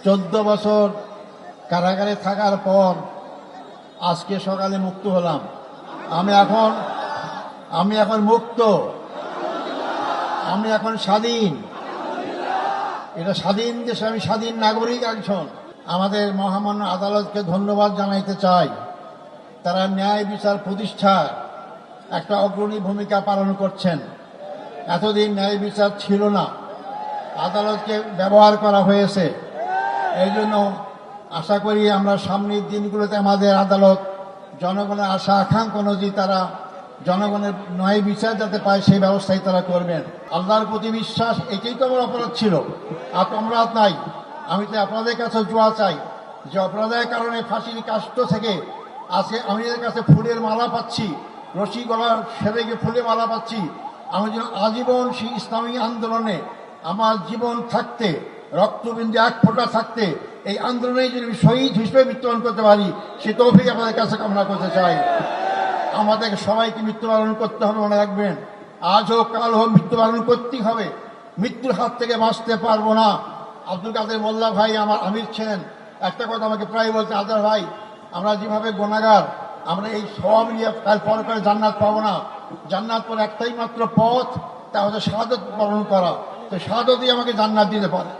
14 বছর কারাগারে থাকার পর আজকে সকালে মুক্ত হলাম। আমি এখন মুক্ত, আমি এখন স্বাধীন। এটা স্বাধীন দেশে আমি স্বাধীন নাগরিক একজন। আমাদের মহামান্য আদালতকে ধন্যবাদ জানাইতে চাই। তারা ন্যায় বিচার প্রতিষ্ঠায় একটা অগ্রণী ভূমিকা পালন করছেন। এতদিন ন্যায় বিচার ছিল না, আদালতকে ব্যবহার করা হয়েছে। এই জন্য আশা করি আমরা সামনের দিনগুলোতে আমাদের আদালত জনগণের আশা আকাঙ্ক্ষা অনুযায়ী তারা জনগণের ন্যায় বিচার যাতে পায় সেই ব্যবস্থাই তারা করবেন। আল্লাহর প্রতি বিশ্বাস, এটাই তো আমার অপরাধ ছিল, আর অপরাধ নাই। আমি তো আপনাদের কাছে দোয়া চাই যে অপরাধের কারণে ফাঁসির কাষ্ট থেকে আজকে আমাদের কাছে ফুলের মালা পাচ্ছি, রশি গলা সেরে গিয়ে ফুলের মালা পাচ্ছি। আমি যেন আজীবন সেই ইসলামী আন্দোলনে আমার জীবন থাকতে, রক্তবিন্দু এক ফোঁটা থাকতে এই আন্দোলনে যদি শহীদ হিসেবে মৃত্যুবরণ করতে পারি, সে তৌফিক আপনাদের কাছে কামনা করতে চাই। আমাদের সবাইকে মৃত্যুবরণ করতে হবে, মনে রাখবেন। আজ হোক কাল হোক মৃত্যুবরণ করতেই হবে, মৃত্যুর হাত থেকে বাঁচতে পারবো না। আব্দুল কাদের মোল্লা ভাই আমার আমির ছিলেন, একটা কথা আমাকে প্রায় বলতে, আজার ভাই আমরা যেভাবে গুনাহগার, আমরা এই সব নিয়ে কাল পর করে জান্নাত পাবো না। জান্নাত পর একটাই মাত্র পথ, তা হচ্ছে শাহাদাত বরণ করা। তো শাহাদাতই আমাকে জান্নাত দিতে পারে।